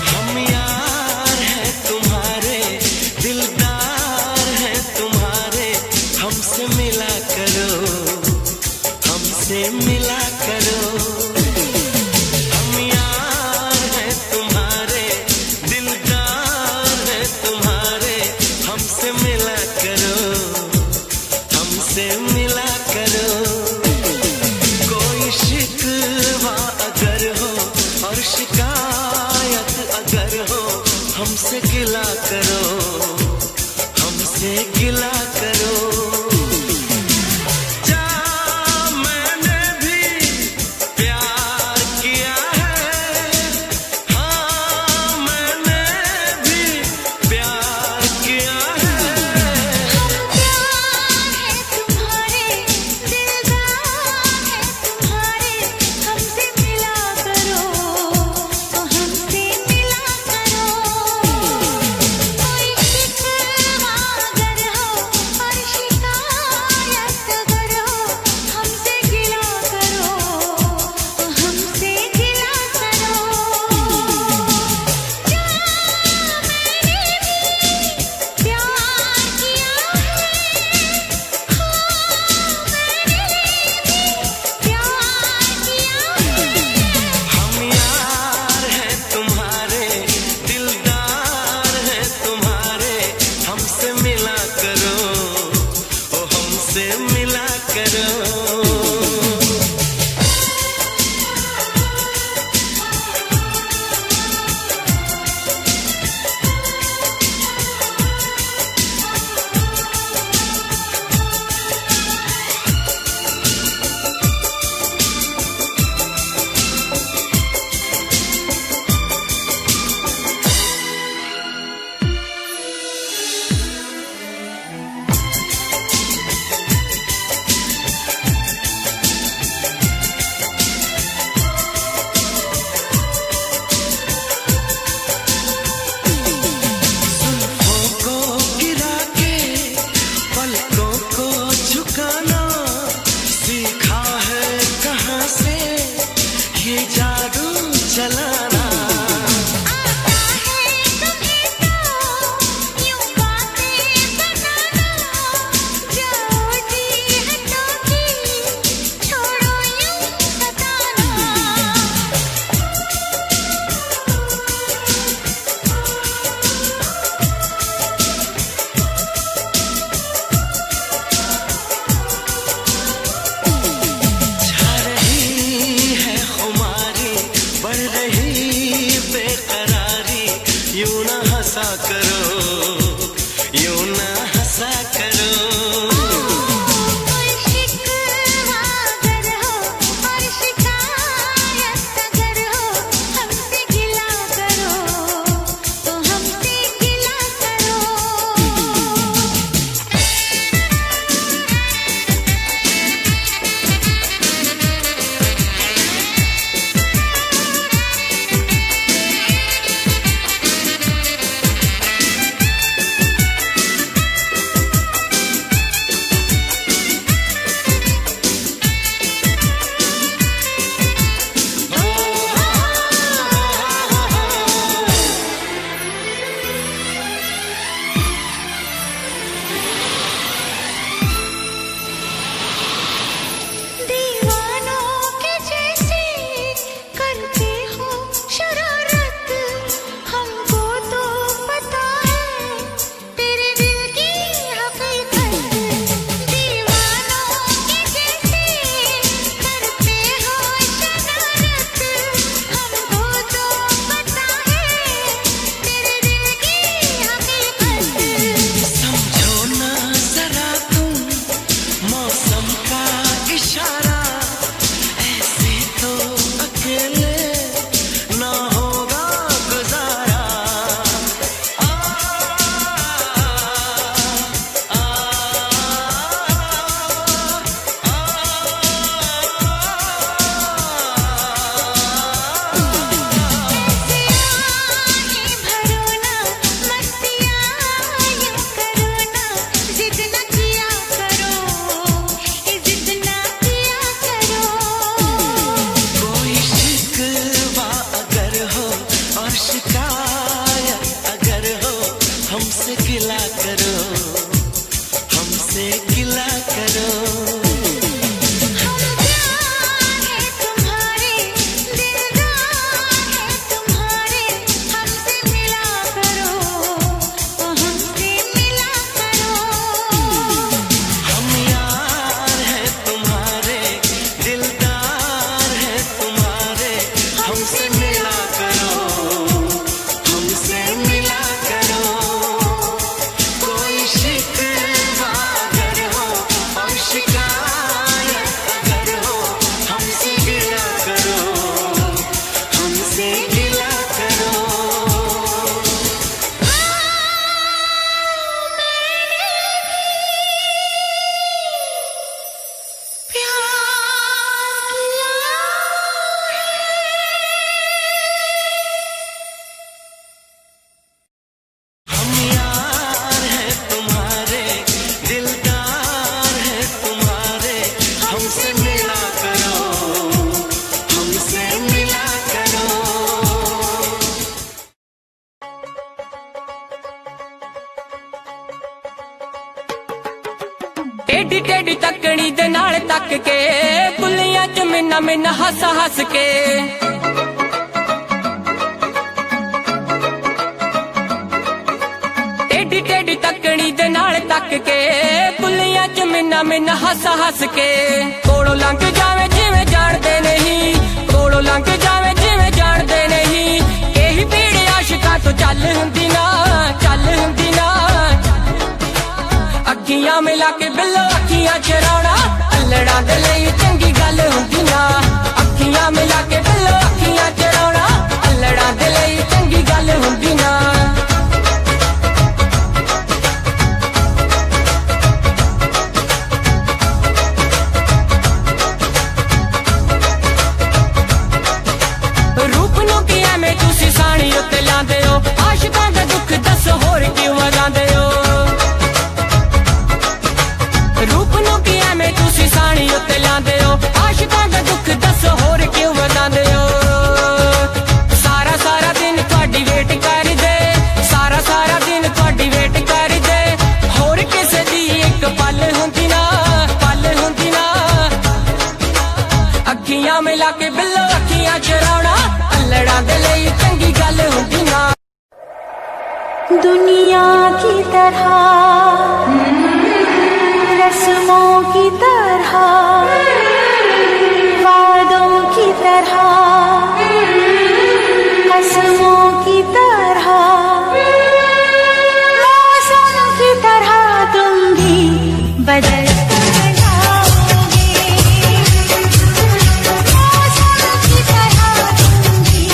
हम यार हैं तुम्हारे, दिलदार हैं तुम्हारे, हमसे मिला करो, हमसे मिला करो। हम यार हैं तुम्हारे, दिलदार हैं तुम्हारे, हमसे मिला करो, हमसे मिला करो। कोई शिकवा अगर हो और शिकायत अगर हो, हमसे गिला करो, हमसे गिला करो। जा मैंने भी प्यार ये जादू चलाना। आता है तुम्हें तो यूं बातें बनाना, जाओ जी हटोगी, छोड़ो यूं सताना। छा रही है खुमारी, बढ़ रही बेकरारी, यूं ना हंसा करो, यूं ना हंसा करो। कोई शिकवा अगर हो और शिकायत अगर हो, हमसे गिला करो तो हमसे गिला करो। दीवानों के जैसे करते हो शरारत, हमको तो पता है तेरे दिल की हकीकत। दीवानों के जैसे करते हो शरारत, हमको तो पता है तेरे दिल की हकीकत। समझो ना जरा तुम मौसम का इशारा, ऐसे तो अकेले ना होगा गुजारा। आ, आ, भरो ना मस्तियाँ यूं करो ना, जिद न किया करो, ये जिद न किया करो। कोई शिकवा अगर हो और शिकायत अगर हो, हमसे गिला करो, हमसे गिला करो। हम प्यार है तुम्हारे, दिलदार है तुम्हारे, हमसे मिला करो तो हमसे मिला करो। हम यार हैं तुम्हारे, दिलदार हैं तुम्हारे, हमसे मिला करो, हमसे मिला करो। कोई शिकवा अगर हो और शिकायत अगर हो, हमसे गिला करो, हमसे गिला करो। हम यार हैं तुम्हारे, दिलदार हैं तुम्हारे, हमसे मिला करो, हमसे मिला करो। टेढ़ी टेढ़ी तकड़ी दे नाल तक के, बुलियां च मिन्ना मिन्ना हस हस के। टेढ़ी टेढ़ी तकड़ी दे नाल तक के, बुलियां च मिन्ना मिन्ना हस हस के। कोलों लंघ जावे जिवें जाणदे नहीं, कोलों लंघ जावे जिवें जाणदे नहीं। यही भीड़ आशिकां तो चल हुंदी ना, चल हुंदी ना। अखियां मिला के बिल्लो अखियां चराउणा, अल्लड़ां दे लई चंगी गल हुंदी ना। अखियां मिला के बिल्लो अखियां चराउणा, अल्लड़ां दे लई चंगी गल हुंदी ना। रूप नूं की एवें तुसीं साणी उत्ते लांदे हो, आशिकां दा दुख दस होर क्यों वधांदे हो। रूप नूं की एवें तुसीं साणी उत्ते लांदे हो, ਅੱਖੀਆਂ ਮਿਲਾ ਕੇ ਬਿੱਲੋ ਅੱਖੀਆਂ ਚਰਾਉਣਾ ਅਲੜਾਂ ਦੇ ਲਈ ਚੰਗੀ ਗੱਲ ਹੁੰਦੀ ਨਾ दुनिया की तरह रस्मों की तरह वादों की तरह कसमों की तरह मौसम की तरह तुम भी बदलते जाओगे मौसम की तरह तुम भी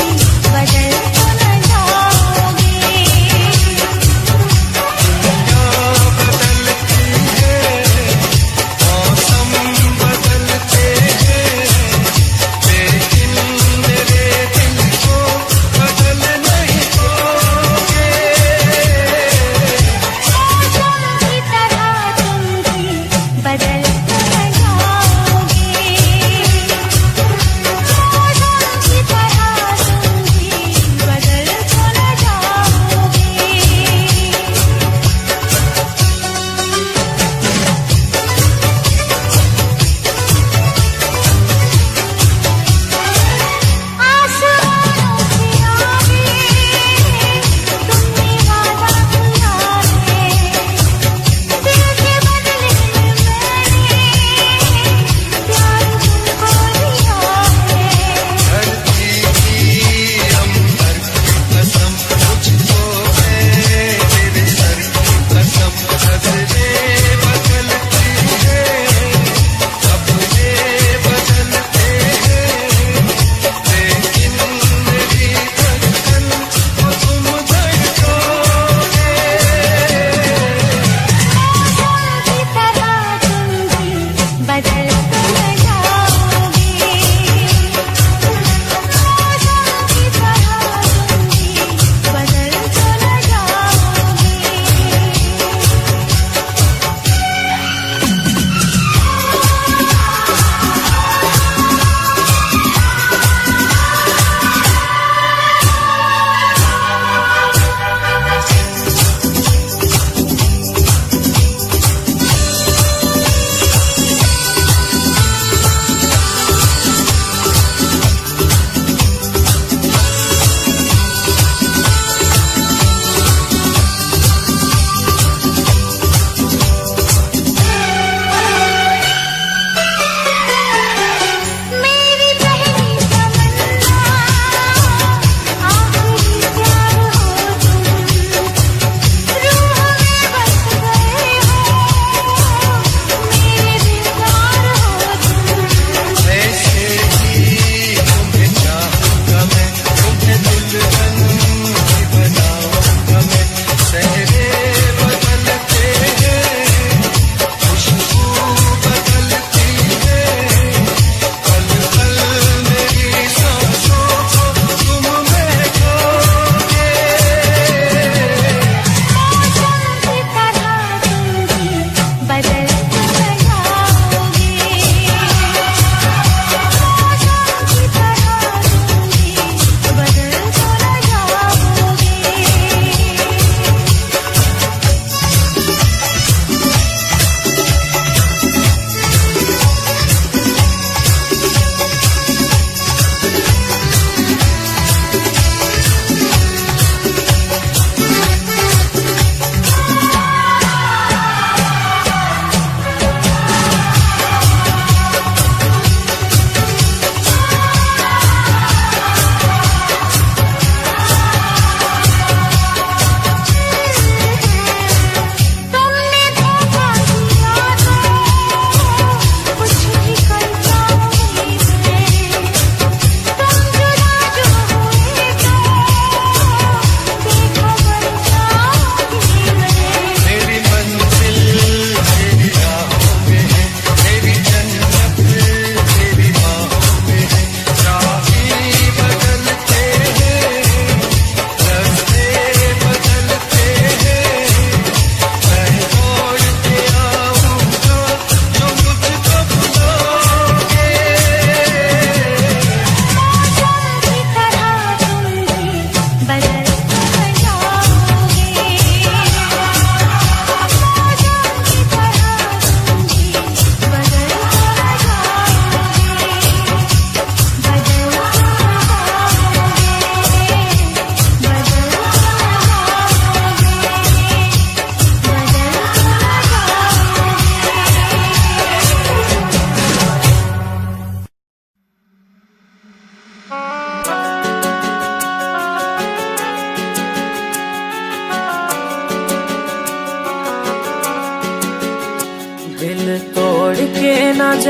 बदलते जाओगे मौसम बदलता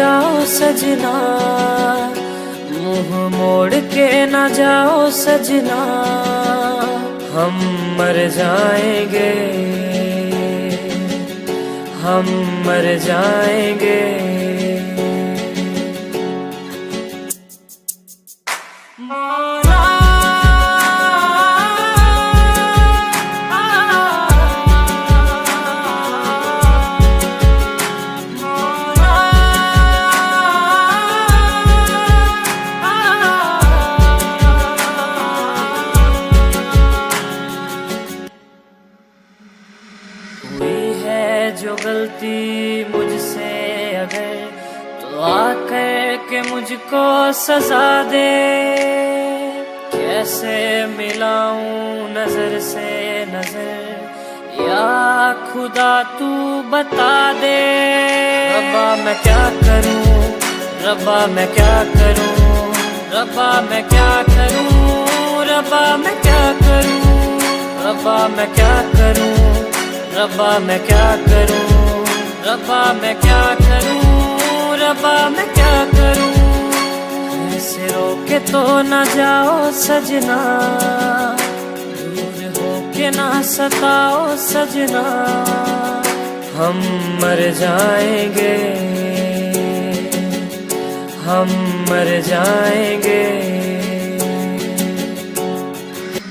जाओ सजना, मुंह मोड़ के न जाओ सजना, हम मर जाएंगे, हम मर जाएंगे। जो गलती मुझसे अगर तो आकर के मुझको सजा दे, कैसे मिलाऊं नजर से नजर या खुदा तू बता दे। रब्बा मैं क्या करूं, रब्बा मैं क्या करूं, रब्बा मैं क्या करूं, रब्बा मैं क्या करूं, रब्बा मैं क्या करूं, रब्बा मैं क्या करूं, रब्बा मैं क्या करूं, रब्बा मैं क्या करूं। ऐसे रोके तो न जाओ सजना, दूर होके ना सताओ सजना, हम मर जाएंगे, हम मर जाएंगे।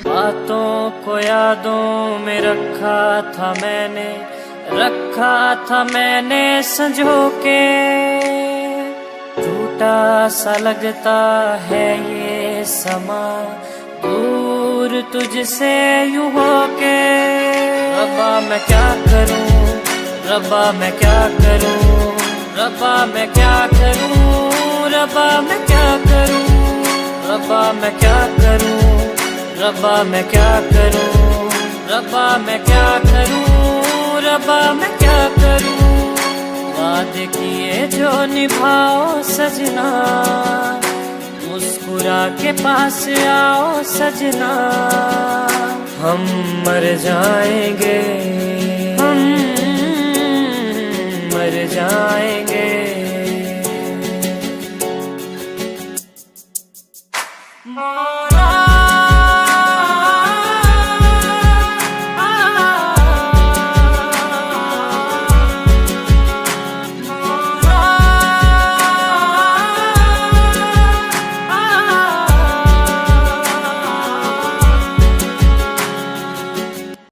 बातों को यादों में रखा था मैंने, रखा था मैंने संजो के, टूटा सा लगता है ये समा दूर तुझसे यूं होके। रब्बा मैं क्या करूं, रब्बा मैं क्या करूं, रब्बा मैं क्या करूं, रब्बा मैं क्या करूं, रब्बा मैं क्या करूं, रब्बा मैं क्या करूं, रब्बा मैं क्या करूं, रब्बा मैं क्या करूं। वादे किए जो निभाओ सजना, मुस्कुरा के पास आओ सजना, हम मर जाएंगे, हम मर जाएंगे।